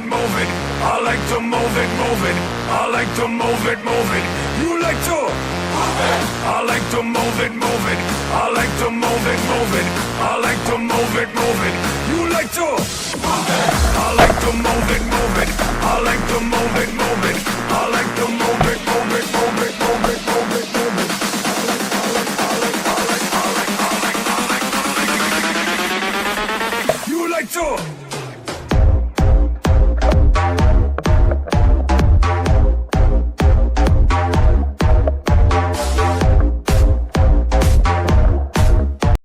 move it. I like to move it, move it. I like to move it, move it. You like to move it. I like to move it, move it. I like to move it, move it. I like to move it, move it. You like to move it. I like to move it, move it. I like to move it, move it. I like to move it, move it, move it, move it, move it, move it. You like to